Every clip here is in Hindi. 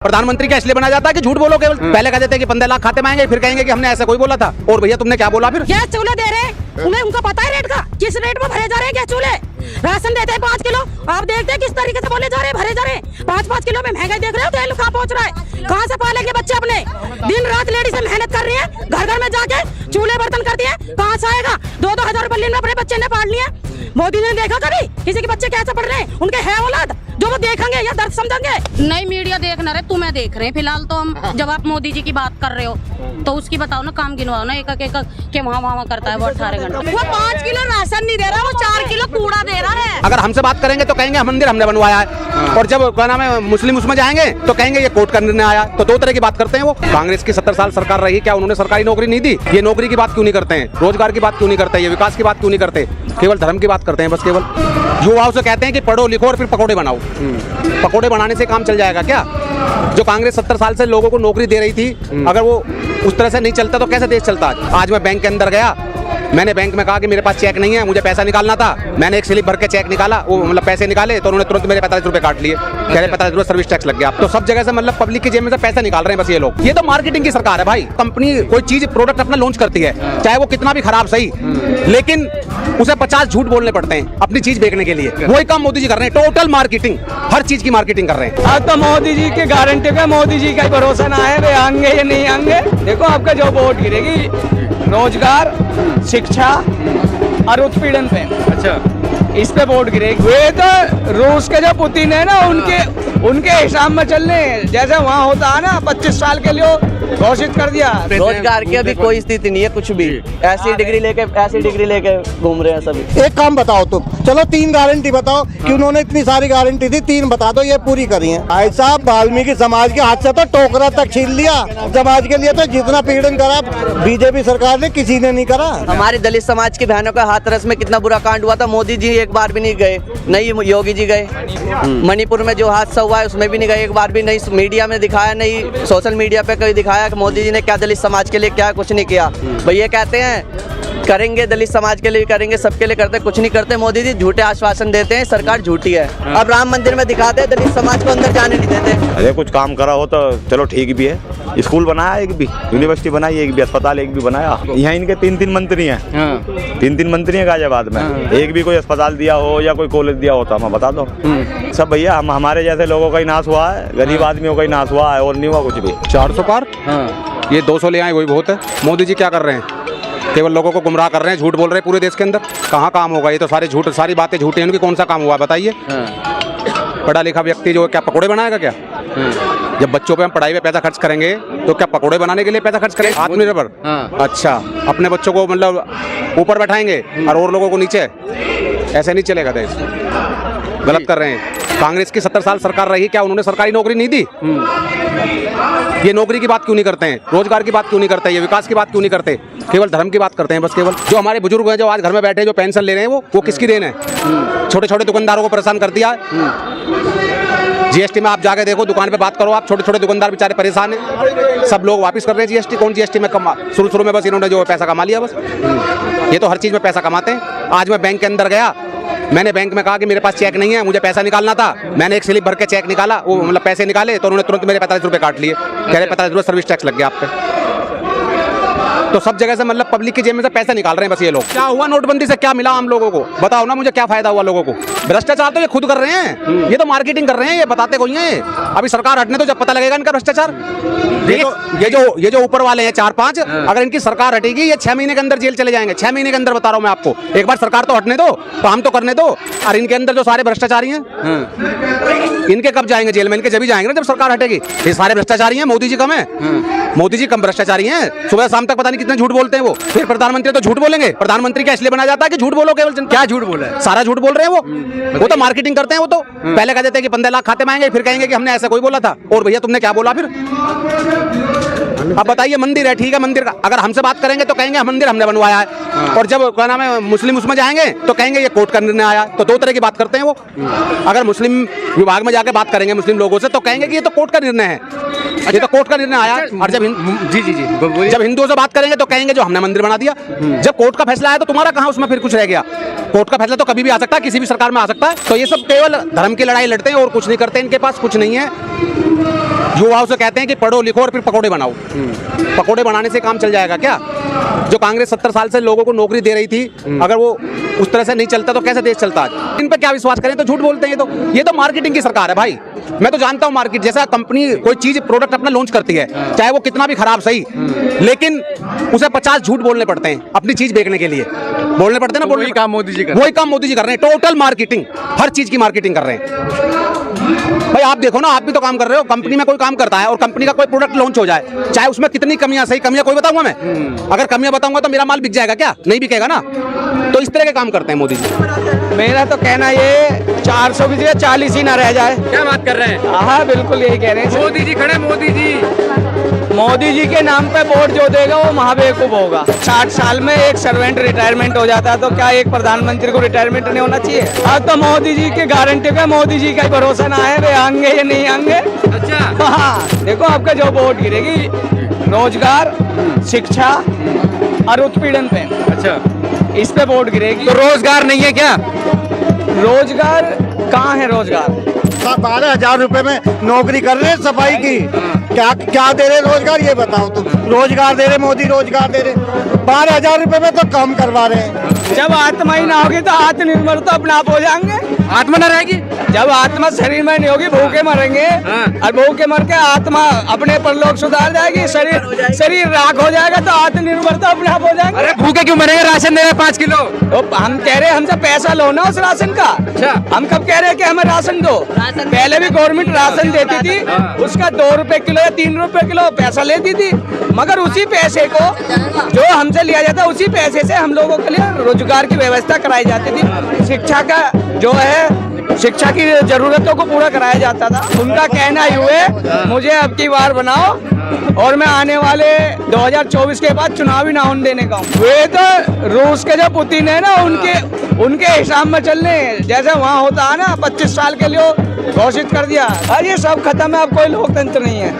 प्रधानमंत्री क्या इसलिए बना जाता है कि झूठ बोलो केवल? पहले कह देते हैं कि 15 लाख खाते में आएंगे, फिर कहेंगे कि हमने ऐसा कोई बोला था। और भैया तुमने क्या बोला फिर? गैस चूल्हे दे रहे हैं, उन्हें उनका पता है रेट का, किस रेट में भरे जा रहे हैं गैस चूल्हे। राशन देते हैं 5 किलो, आप देखते हैं किस तरीके से बोले जा रहे हैं, भरे जा रहे हैं। 5-5 किलो में महंगाई देख रहे हो, तेल कहाँ पहुँच रहा है? कहाँ से पालेंगे बच्चे अपने? दिन रात लेडीज मेहनत कर रही है, घर घर में जाके चूल्हे बर्तन करती है, कहाँ से आएगा? 2-2 हजार रुपए में अपने बच्चे ने पाल लिया। मोदी ने देखा कभी किसी के बच्चे कैसे पढ़ रहे हैं? उनके है औलाद जो वो देखेंगे या दर्द समझेंगे? नहीं, मीडिया देखना रहे, तुम्हें देख रहे हैं फिलहाल तो हम। जब आप मोदी जी की बात कर रहे हो तो उसकी बताओ ना, काम गिनवाओ ना, एक के वहाँ करता है वो 18 घंटे। वो 5 किलो राशन नहीं दे रहा, वो 4 किलो कूड़ा दे रहा है। अगर हमसे बात करेंगे तो कहेंगे मंदिर हमने बनवाया है, और जब क्या नाम है मुस्लिम उसमें जाएंगे तो कहेंगे ये कोर्ट का निर्णय आया। तो 2 तरह की बात करते हैं वो। कांग्रेस की 70 साल सरकार रही, क्या उन्होंने सरकारी नौकरी नहीं दी? ये नौकरी की बात क्यों नहीं करते हैं? रोजगार की बात क्यों नहीं करते? ये विकास की बात क्यों नहीं करते? केवल धर्म की बात करते हैं बस। केवल युवाओं से कहते हैं कि पढ़ो लिखो और फिर पकौड़े बनाओ। पकौड़े बनाने से काम चल जाएगा क्या? जो कांग्रेस 70 साल से लोगों को नौकरी दे रही थी, अगर वो उस तरह से नहीं चलता तो कैसे देश चलता? आज मैं बैंक के अंदर गया, मैंने बैंक में कहा कि मेरे पास चेक नहीं है, मुझे पैसा निकालना था। मैंने एक स्लिप भर के चेक निकाला, वो मतलब पैसे निकाले तो उन्होंने तुरंत मेरे 45 रुपए काट लिए। कह रहे 45 रुपए सर्विस टैक्स लग गया। तो सब जगह से मतलब पब्लिक की जेब में से पैसा निकाल रहे हैं बस ये लोग। ये तो मार्केटिंग की सरकार है भाई। कंपनी कोई चीज प्रोडक्ट अपना लॉन्च करती है, चाहे वो कितना भी खराब सही, लेकिन उसे 50 झूठ बोलने पड़ते हैं अपनी चीज बेचने के लिए। वही काम मोदी जी कर रहे हैं, टोटल मार्केटिंग, हर चीज की मार्केटिंग कर रहे हैं। अब तो मोदी जी की गारंटी का, मोदी जी का भरोसा ना है, वे आएंगे या नहीं आएंगे। देखो आपका जो वोट गिरेगी रोजगार, शिक्षा और उत्पीड़न पे। अच्छा, इस पे वोट गिरेगी। वे तो रूस के जो पुतिन है ना, उनके हिसाब में चल रहे हैं। जैसे वहाँ होता है ना, 25 साल के लिए घोषित कर दिया। रोजगार की अभी कोई स्थिति नहीं है, कुछ भी ऐसी डिग्री लेके घूम रहे हैं सभी। एक काम बताओ तुम, चलो 3 गारंटी बताओ कि उन्होंने इतनी सारी गारंटी दी, 3 बता दो ये पूरी करी है। भाई साहब, वाल्मीकि समाज के हाथ से तो टोकरा तक छीन लिया। समाज के लिए तो जितना पीड़न करा बीजेपी सरकार ने, किसी ने नहीं करा। हमारे दलित समाज की बहनों का हाथरस में कितना बुरा कांड हुआ था, मोदी जी एक बार भी नहीं गए, नहीं योगी जी गए। मणिपुर में जो हादसा हुआ है उसमें भी नहीं गए एक बार भी, नहीं मीडिया में दिखाया, नहीं सोशल मीडिया पे कभी दिखाया कि मोदी जी ने क्या दलित समाज के लिए क्या कुछ नहीं किया। भैया कहते हैं करेंगे, दलित समाज के लिए करेंगे, सबके लिए करते, कुछ नहीं करते। मोदी जी झूठे आश्वासन देते हैं, सरकार झूठी है। अब राम मंदिर में दिखाते हैं, दलित समाज को अंदर जाने नहीं देते। अरे कुछ काम करा हो तो चलो ठीक भी है, स्कूल बनाया एक भी, यूनिवर्सिटी बनाई एक भी, अस्पताल एक भी बनाया। यहाँ इनके 3-3 मंत्री हैं, 3-3 मंत्री हैं गाजियाबाद में। एक भी कोई अस्पताल दिया हो या कोई कॉलेज दिया हो तो हमें बता दो। सब भैया हमारे जैसे लोगों का ही नाश हुआ है, गरीब आदमियों का ही नाश हुआ है, और नहीं हुआ कुछ भी। 400 पार, ये 200 ले आए वही बहुत है। मोदी जी क्या कर रहे हैं? केवल लोगों को गुमराह कर रहे हैं, झूठ बोल रहे हैं पूरे देश के अंदर। कहाँ काम होगा? ये तो सारे झूठ, सारी बातें झूठी हैं। उनकी कौन सा काम हुआ बताइए? पढ़ा लिखा व्यक्ति जो क्या पकौड़े बनाएगा क्या? जब बच्चों पे हम पढ़ाई पे पैसा खर्च करेंगे तो क्या पकौड़े बनाने के लिए पैसा खर्च करेंगे? आत्मनिर्भर। अच्छा, अपने बच्चों को मतलब ऊपर बैठाएंगे और लोगों को नीचे? ऐसे नहीं चलेगा देश, गलत कर रहे हैं। कांग्रेस की 70 साल सरकार रही, क्या उन्होंने सरकारी नौकरी नहीं दी? ये नौकरी की बात क्यों नहीं करते हैं? रोजगार की बात क्यों नहीं करते? ये विकास की बात क्यों नहीं करते? केवल धर्म की बात करते हैं बस। केवल जो हमारे बुजुर्ग हैं जो आज घर में बैठे जो पेंशन ले रहे हैं, वो किसकी देन है? छोटे छोटे दुकानदारों को परेशान कर दिया। जीएसटी में आप जाके देखो, दुकान पे बात करो आप, छोटे छोटे दुकानदार बेचारे परेशान हैं। सब लोग वापस कर रहे हैं जीएसटी। कौन जीएसटी में शुरू में बस इन्होंने जो पैसा कमा लिया बस। ये तो हर चीज में पैसा कमाते हैं। आज मैं बैंक के अंदर गया, मैंने बैंक में कहा कि मेरे पास चेक नहीं है, मुझे पैसा निकालना था। मैंने एक स्लिप भर के चेक निकाला, वो मतलब पैसे निकाले तो उन्होंने तुरंत मेरे 45 रुपए काट लिए। कह रहे 45 रुपए सर्विस टैक्स लग गया आप पे। तो सब जगह से मतलब पब्लिक की जेब में से पैसा निकाल रहे हैं बस ये लोग। क्या हुआ नोटबंदी से? क्या मिला आम लोगों को? बताओ ना मुझे, क्या फायदा हुआ लोगों को? भ्रष्टाचार तो ये खुद कर रहे हैं, ये तो मार्केटिंग कर रहे हैं, ये बताते कोई हैं। अभी सरकार हटने तो जब पता लगेगा इनका भ्रष्टाचार। ये जो ऊपर वाले हैं 4-5, अगर इनकी सरकार हटेगी ये 6 महीने के अंदर जेल चले जाएंगे। 6 महीने के अंदर बता रहा हूँ मैं आपको। एक बार सरकार तो हटने दो, काम तो करने दो। और इनके अंदर जो सारे भ्रष्टाचारी हैं, इनके कब जाएंगे जेल में? इनके जब ही जाएंगे ना जब सरकार हटेगी। ये सारे भ्रष्टाचारी हैं, मोदी जी कम है? मोदी जी कम भ्रष्टाचारी हैं। सुबह शाम तक पता नहीं कितने झूठ बोलते हैं वो। फिर प्रधानमंत्री तो झूठ बोलेंगे। प्रधानमंत्री क्या इसलिए बना जाता है कि झूठ बोलो केवल? क्या झूठ बोला है? सारा झूठ बोल रहे हैं वो तो मार्केटिंग करते हैं। वो तो पहले कह देते हैं कि 15 लाख खाते में आएंगे, फिर कहेंगे कि हमने ऐसा कोई बोला था। और भैया तुमने क्या बोला फिर? अब बताइए, मंदिर है ठीक है, मंदिर का अगर हमसे बात करेंगे तो कहेंगे मंदिर हमने बनवाया है, और जब क्या नाम है मुस्लिम उसमें जाएंगे तो कहेंगे ये कोर्ट का निर्णय आया। तो 2 तरह की बात करते हैं वो। अगर मुस्लिम विभाग में जाके बात करेंगे मुस्लिम लोगों से तो कहेंगे कि ये तो कोर्ट का निर्णय है, ये तो कोर्ट का निर्णय आया। और जब जब हिंदुओं से बात करेंगे तो कहेंगे जो हमने मंदिर बना दिया। जब कोर्ट का फैसला आया तो तुम्हारा कहाँ उसमें फिर कुछ रह गया? कोर्ट का फैसला तो कभी भी आ सकता है, किसी भी सरकार में आ सकता है। तो ये सब केवल धर्म की लड़ाई लड़ते हैं और कुछ नहीं करते, इनके पास कुछ नहीं है। युवाओं से कहते हैं कि पढ़ो लिखो और फिर पकौड़े बनाओ। पकौड़े बनाने से काम चल जाएगा क्या? जो कांग्रेस 70 साल से लोगों को नौकरी दे रही थी, अगर वो उस तरह से नहीं चलता तो कैसे देश चलता आज? इन पर क्या विश्वास करें? तो झूठ बोलते हैं। ये तो मार्केटिंग की सरकार है भाई। मैं तो जानता हूँ मार्केट, जैसा कंपनी कोई चीज प्रोडक्ट अपना लॉन्च करती है, चाहे वो कितना भी खराब सही, लेकिन उसे 50 झूठ बोलने पड़ते हैं अपनी चीज बेचने के लिए। बोलने पड़ते हैं ना। वही काम मोदी जी कर वही काम मोदी जी कर रहे हैं। टोटल मार्केटिंग, हर चीज की मार्केटिंग कर रहे हैं भाई। आप देखो ना, आप भी तो काम कर रहे हो। कंपनी में कोई काम करता है और कंपनी का कोई प्रोडक्ट लॉन्च हो जाए, चाहे उसमें कितनी कमियां, सही कमियां कोई बताऊंगा मैं? अगर कमियां बताऊंगा तो मेरा माल बिक जाएगा क्या? नहीं बिकेगा ना। तो इस तरह के काम करते हैं मोदी जी। मेरा तो कहना ये 400 की जगह 40 ही ना रह जाए। क्या बात कर रहे हैं? हाँ बिल्कुल यही कह रहे हैं। मोदी जी खड़े, मोदी जी। मोदी जी के नाम पे वोट जो देगा वो महाबेवकूफ होगा। 60 साल में एक सर्वेंट रिटायरमेंट हो जाता है तो क्या एक प्रधानमंत्री को रिटायरमेंट नहीं होना चाहिए? अब तो मोदी जी की गारंटी का, मोदी जी का भरोसा ना है, वे आएंगे या नहीं आएंगे। अच्छा। हाँ देखो आपका जो वोट गिरेगी रोजगार, शिक्षा और उत्पीड़न पे। अच्छा, इस पे वोट गिरेगी। तो रोजगार नहीं है क्या? रोजगार कहाँ है? रोजगार 12,000 रुपए में नौकरी कर रहे हैं सफाई की। क्या दे रहे रोजगार, ये बताओ तुम। रोजगार दे रहे मोदी, रोजगार दे रहे। 12,000 रुपए में तो कम करवा रहे हैं। जब आत्मा ही ना होगी तो आत्मनिर्भर तो अपने आप हो जाएंगे। आत्मा न रहेगी? जब आत्मा शरीर में नहीं होगी, भूखे मरेंगे। और भूखे मर के आत्मा अपने परलोक सुधार जाएगी, शरीर राख हो जाएगा तो आत्मनिर्भर तो अपने आप हो जाएंगे। अरे भूखे क्यों मरेंगे? राशन दे रहे 5 किलो। तो हम कह रहे हैं हमसे पैसा लो ना उस राशन का। अच्छा। हम कब कह रहे हैं कि हमें राशन दो? पहले भी गवर्नमेंट राशन देती थी, उसका 2 रुपए किलो या 3 रुपए किलो पैसा लेती थी, मगर उसी पैसे को जो हमसे लिया जाता है उसी पैसे से हम लोगों के लिए रोजगार की व्यवस्था कराई जाती थी। शिक्षा का जो है, शिक्षा की जरूरतों को पूरा कराया जाता था। उनका कहना ही हुए मुझे अब की बार बनाओ और मैं आने वाले 2024 के बाद चुनाव ही ना होने देने का हूँ। वे तो रूस के जो पुतिन है ना, उनके हिसाब में चल रहे हैं। जैसे वहाँ होता है ना 25 साल के लिए घोषित कर दिया, अरे ये सब खत्म है, अब कोई लोकतंत्र नहीं है।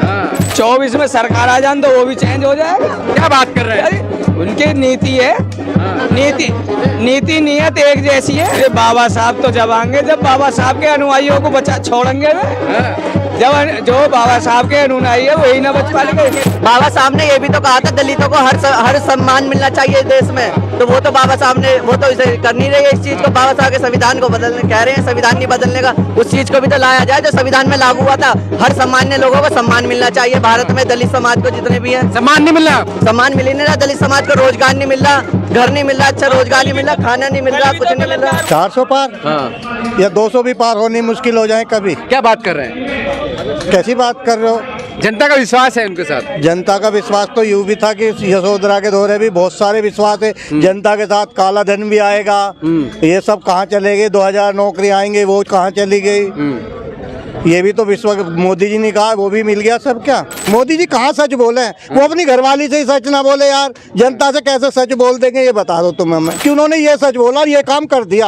24 में सरकार आ जाए तो वो भी चेंज हो जाएगा। क्या बात कर रहे हैं? उनकी नीति है, नीति नियत एक जैसी है। ये बाबा साहब तो जब आएंगे, जब बाबा साहब के अनुयायियों को बचा छोड़ेंगे वे। जब जो बाबा साहब के अनुयायी है वही ना बच पाएंगे। बाबा साहब ने ये भी तो कहा था दलितों को हर सम्मान मिलना चाहिए देश में, तो वो तो बाबा साहब ने वो तो इसे कर नहीं रही है। इस चीज को बाबा साहब के संविधान को बदलने कह रहे हैं, संविधान नहीं बदलने का। उस चीज को भी तो लाया जाए जो संविधान में लागू हुआ था। हर सामान्य लोगों को सम्मान मिलना चाहिए। भारत में दलित समाज को जितने भी है सम्मान नहीं मिल रहा, सम्मान मिल ही नहीं रहा। दलित समाज को रोजगार नहीं मिल रहा, घर नहीं मिल रहा, अच्छा रोजगार नहीं मिल रहा, खाना नहीं मिल रहा, कुछ नहीं मिल रहा। 400 पार या 200 भी पार होनी मुश्किल हो जाए कभी। क्या बात कर रहे हैं? कैसी बात कर रहे हो? जनता का विश्वास है उनके साथ। जनता का विश्वास तो यूं भी था कि यशोधरा के दौरे भी बहुत सारे विश्वास है। जनता के साथ काला धन भी आएगा, ये सब कहाँ चले गए? 2000 नौकरी आएंगे, वो कहाँ चली गई? ये भी तो विश्व मोदी जी ने कहा, वो भी मिल गया सब। क्या मोदी जी कहाँ सच बोले? वो अपनी घरवाली से ही सच ना बोले यार, जनता से कैसे सच बोल देंगे? ये बता दो तुम हमें कि उन्होंने ये सच बोला और ये काम कर दिया।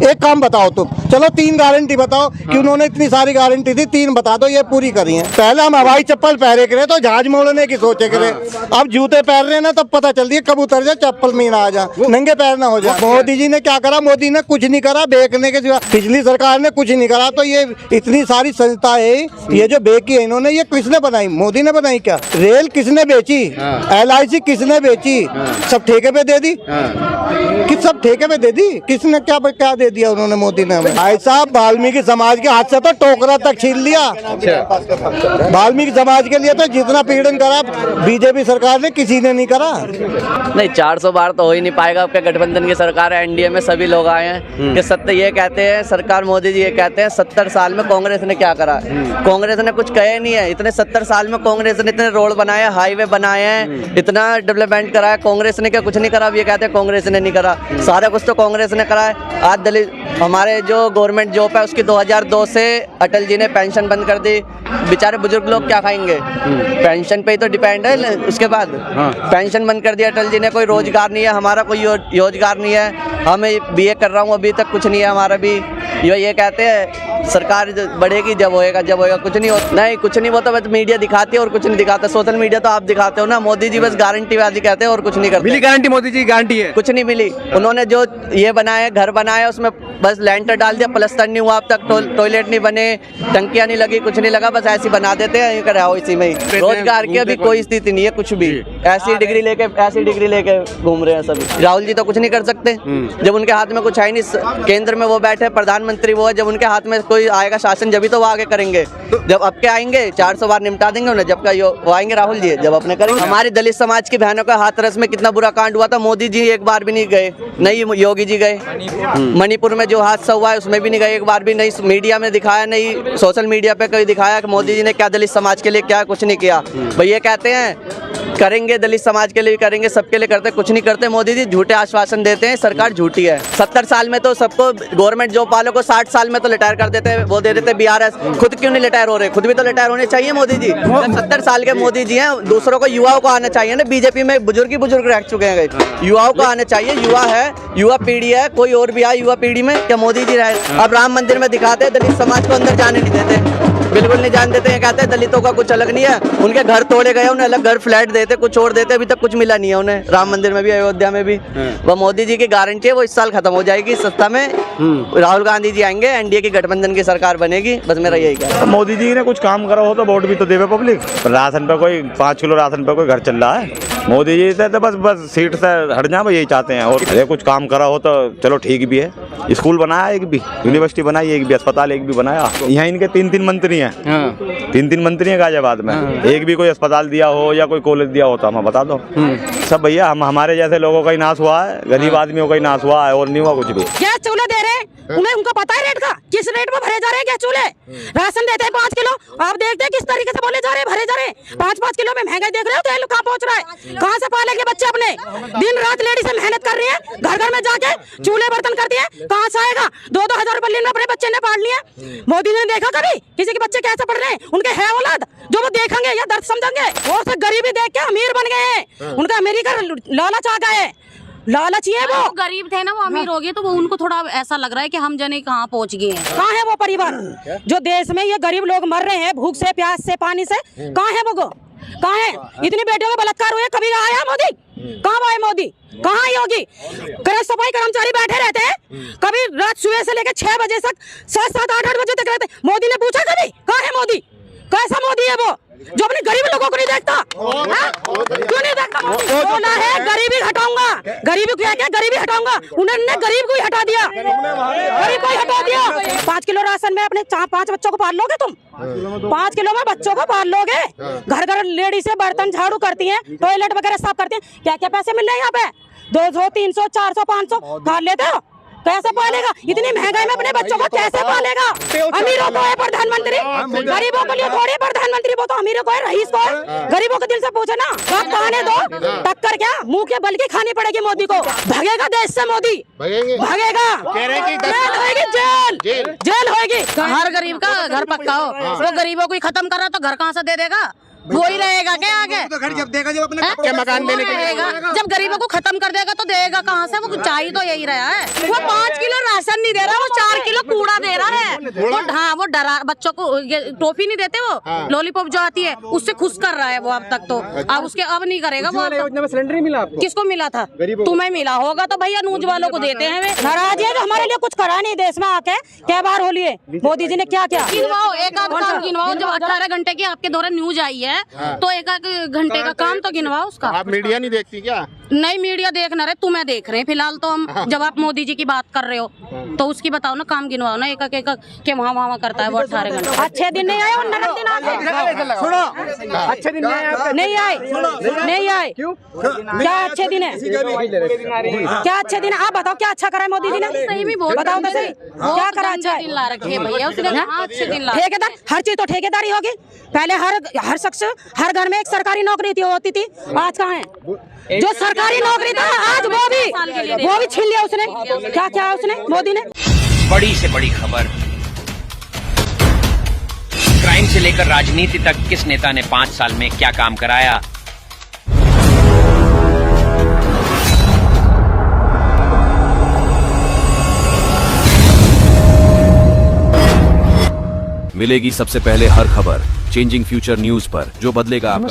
एक काम बताओ तुम, चलो 3 गारंटी बताओ कि उन्होंने इतनी सारी गारंटी थी, 3 बता दो ये पूरी करी है। पहले हम हवाई चप्पल पहने करे तो जहाज मोड़ने की सोचे करे, अब जूते पहन रहे ना तब पता चल दिया कब उतर जाए चप्पल में ना आ जा, नंगे पैर ना हो जाए। मोदी जी ने क्या करा? मोदी ने कुछ नहीं करा बेचने के सिवा। पिछली सरकार ने कुछ नहीं करा, तो ये इतनी सारी संस्था है ये जो बेची है इन्होंने, ये किसने बनाई? मोदी ने बनाई क्या? रेल किसने बेची? LIC किसने बेची? सब ठेके पे दे दी। किस सब ठेके पे दे दी? किसने क्या दे दिया उन्होंने? मोदी ने हमें। भाई साहब वाल्मीकि समाज के हाथ से तो टोकरा तक छीन लिया। वाल्मीकि समाज के लिए तो जितना पीड़न करा बीजेपी सरकार ने किसी ने नहीं करा। नहीं 400 बार तो हो ही नहीं पाएगा। आपके गठबंधन की सरकार है, NDA में सभी लोग आए हैं कि सत्य ये कहते हैं, सरकार मोदी जी ये कहते हैं 70 साल में कांग्रेस ने क्या करा? कांग्रेस ने कुछ कहे नहीं है। इतने 70 साल में कांग्रेस ने इतने रोड बनाए, हाईवे बनाए हैं, इतना डेवलपमेंट करा है। कांग्रेस ने क्या कुछ नहीं करा? अब ये कहते हैं कांग्रेस ने नहीं करा। सारा कुछ तो कांग्रेस ने करा है। आज दलित हमारे जो गवर्नमेंट जॉब है उसकी 2002 से अटल जी ने पेंशन बंद कर दी। बेचारे बुजुर्ग लोग क्या खाएंगे? पेंशन पे ही तो डिपेंड है। उसके बाद पेंशन बंद कर दिया अटल जी ने। कोई रोजगार नहीं है, हमारा कोई रोजगार नहीं है। हमें BA कर रहा हूँ, अभी तक कुछ नहीं है हमारा भी। ये कहते हैं सरकार बढ़ेगी जब होएगा, कुछ नहीं होता। नहीं कुछ नहीं, वो तो बस मीडिया दिखाती है और कुछ नहीं दिखाता। सोशल मीडिया तो आप दिखाते हो ना। मोदी जी बस गारंटी वादी कहते हैं और कुछ नहीं करते। मिली गारंटी? मोदी जी गारंटी है? कुछ नहीं मिली। उन्होंने जो ये बनाया, घर बनाया, उसमें बस लेंटर डाल दिया, प्लस्तर नहीं हुआ अब तक, टॉयलेट नहीं बने, टंकियां नहीं लगी, कुछ नहीं लगा, बस ऐसे ही बना देते हैं, कर रहा इसी में ही। रोजगार की अभी कोई स्थिति नहीं है, कुछ भी ऐसी डिग्री लेके घूम रहे हैं सभी। राहुल जी तो कुछ नहीं कर सकते जब उनके हाथ में कुछ है नहीं। केंद्र में वो बैठे, प्रधानमंत्री वो है, जब उनके हाथ में कोई आएगा शासन जब भी तो वो आगे करेंगे। जब अब के आएंगे 400 बार निपटा देंगे उन्हें, जब का वो आएंगे राहुल जी जब अपने करेंगे। हमारी दलित समाज की बहनों का हाथरस में कितना बुरा कांड हुआ था, मोदी जी एक बार भी नहीं गए, नहीं योगी जी गए। मणिपुर में जो हादसा हुआ है उसमें भी नहीं गए एक बार भी, नहीं मीडिया में दिखाया, नहीं सोशल मीडिया पे कभी दिखाया कि मोदी जी ने क्या दलित समाज के लिए क्या, कुछ नहीं किया। भैया कहते हैं करेंगे दलित समाज के लिए करेंगे, सबके लिए करते, कुछ नहीं करते। मोदी जी झूठे आश्वासन देते हैं, सरकार झूठी है। 70 साल में तो सबको गवर्नमेंट जॉब वालों को 60 साल में तो रिटायर कर देते हैं, वो दे देते बीआरएस। खुद क्यों नहीं रिटायर हो रहे? खुद भी तो रिटायर होने चाहिए मोदी जी। 70 साल के मोदी जी हैं, दूसरों को, युवाओं को आना चाहिए ना। बीजेपी में बुजुर्ग रह चुके हैं, युवाओं को आना चाहिए। युवा है, युवा पीढ़ी है, कोई और भी आए युवा पीढ़ी में, क्या मोदी जी रहे? अब राम मंदिर में दिखाते हैं दलित समाज को अंदर जाने नहीं देते, बिल्कुल नहीं जान देते हैं। कहते हैं दलितों का कुछ अलग नहीं है, उनके घर तोड़े गए, उन्हें अलग घर फ्लैट देते, कुछ और देते, अभी तक कुछ मिला नहीं है उन्हें, राम मंदिर में भी अयोध्या में भी। वो मोदी जी की गारंटी है, वो इस साल खत्म हो जाएगी सत्ता में, राहुल गांधी जी आएंगे, एनडीए की गठबंधन की सरकार बनेगी, बस मेरा यही कहना है। मोदी जी ने कुछ काम करा हो तो वोट भी तो देवे पब्लिक। राशन पे कोई 5 किलो राशन पे कोई घर चल रहा है, मोदी जी से तो बस सीट से हट जाए, यही चाहते हैं। और अरे कुछ काम करा हो तो चलो ठीक भी है, स्कूल बनाया एक भी, यूनिवर्सिटी बनाई एक भी, अस्पताल एक भी बनाया। यहाँ इनके 3 मंत्री हैं, 3 मंत्री हैं गाजियाबाद में, एक भी कोई अस्पताल दिया हो या कोई कॉलेज दिया हो तो हमें बता दो। सब भैया हमारे जैसे लोगों का ही नाश हुआ है, गरीब आदमियों का ही नाश हुआ है, और नहीं हुआ कुछ भी। गैस चूल्हे दे रहे हैं, उन्हें उनको पता है रेट का, किस रेट में भरे जा रहे हैं गैस चूल्हे। राशन देते हैं 5 किलो, आप देखते हैं किस तरीके से बोले जा रहे हैं, भरे जा रहे हैं। 5-5 किलो में महंगाई देख रहे हो, तेल कहाँ पहुँच रहा है, कहाँ से पालेंगे बच्चे अपने? दिन रात लेडीज मेहनत कर रही है, घर घर में जाके चूल्हे बर्तन करती है, कहाँ से आएगा? 2-2 हजार रुपए अपने बच्चे ने पाल लिया। मोदी ने देखा कभी किसी के बच्चे कैसे पढ़ रहे हैं? उनके है औलाद जो वो देखेंगे या दर्द समझेंगे? वो सब गरीबी देख के अमीर बन गए हैं, उनका अमेरिका लालच आ गया है, लालच ही है। वो गरीब थे ना, वो अमीर हो गए, तो वो उनको थोड़ा ऐसा लग रहा है कि हम जने कहाँ पहुँच गए हैं। कहाँ है वो परिवार जो देश में ये गरीब लोग मर रहे हैं भूख से, प्यास से, पानी से? कहाँ है वो? कहाँ है? इतनी बेटियों का बलात्कार हुए, कभी आया मोदी? कहाँ आए मोदी? कहाँ योगी? सफाई कर्मचारी बैठे रहते हैं, कभी रात सुबह से लेकर 6 बजे तक 7-7, 8-8 बजे तक रहते हैं। मोदी ने पूछा कभी कहाँ है मोदी? कैसा मोदी है वो जो अपने गरीब लोगों को नहीं देखता? क्यों नहीं देखता? बोला है गरीबी हटाऊंगा, गरीबी क्या क्या गरीबी हटाऊंगा, उन्होंने गरीब को ही हटा दिया, गरीब को ही हटा दिया। 5 किलो राशन में अपने 5 बच्चों को पाल लोगे तुम? 5 किलो में बच्चों को पाल लोगे? घर घर लेडीज से बर्तन झाड़ू करती हैं, टॉयलेट वगैरह साफ करती हैं, क्या क्या पैसे मिल रहे हैं यहाँ पे? 200, 300, 400, 500 खा लेते हो? कैसे पालेगा? इतनी महंगाई में अपने बच्चों को कैसे पालेगा? अमीरों को है प्रधानमंत्री, गरीबों के लिए थोड़ी प्रधानमंत्री, वो तो अमीरों को है, रईस को है। गरीबों के दिल से पूछे ना, कब खाने दो टक्कर, क्या मुंह के बल की खानी पड़ेगी मोदी को। भागेगा देश से मोदी, भागेगा, जेल होगी, जेल होगी। हर गरीब का घर पक्का हो, वो गरीबों को ही खत्म कर रहा तो घर कहाँ से दे देगा? वो ही रहेगा क्या आगे? तो घर जब देगा, जब अपने पक्के मकान देने के लिए, जब गरीबों को खत्म कर देगा तो देगा कहाँ से? वो चाहिए तो यही रहा है। वो 5 किलो राशन नहीं दे रहा, वो 4 किलो कूड़ा दे रहा है। वो डरा बच्चों को, टॉफी नहीं देते, वो लॉलीपॉप जो आती है उससे खुश कर रहा है वो अब तक तो। अब उसके अब नहीं करेगा वो। सिलेंडर ही मिला आपको? किसको मिला था? तुम्हें मिला होगा तो भैया नूज वालों को देते हैं। वे नाराज है जो हमारे लिए कुछ करा नहीं देश में आके। क्या बार होली है, मोदी जी ने क्या क्या गिनवाओ, एक आध काम गिनवाओ। जब 18 घंटे की आपके दौरान न्यूज आई है तो एक घंटे का काम तो गिनवाओ उसका। आप मीडिया नहीं देखती क्या? नहीं मीडिया देखना रहे, तुम्हें देख रहे हैं फिलहाल तो हम। जब आप मोदी जी की बात कर रहे हो तो उसकी बताओ ना, काम गिनवाओ ना, एक एक के वहाँ करता है वो 18 घंटे। अच्छे दिन नहीं आए, 19 दिन आए। सुनो, अच्छे दिन नहीं आए, नहीं आए। क्यों? क्या अच्छे दिन है? क्या अच्छे दिन है? आप बताओ क्या अच्छा करा है मोदी जी ने? सही भी बोल, बताओ तो सही, क्या करा अच्छा है? दिन ला रखे भैया उसने, अच्छे दिन ला। ठेकेदार, हर चीज तो ठेकेदारी होगी। पहले हर शख्स, हर घर में एक सरकारी नौकरी होती थी, आज कहाँ है? जो सरकारी नौकरी था आज वो भी छीन लिया उसने। क्या क्या उसने मोदी ने? बड़ी से बड़ी खबर, क्राइम से लेकर राजनीति तक किस नेता ने 5 साल में क्या काम कराया। मिलेगी सबसे पहले हर खबर चेंजिंग फ्यूचर न्यूज पर, जो बदलेगा आपका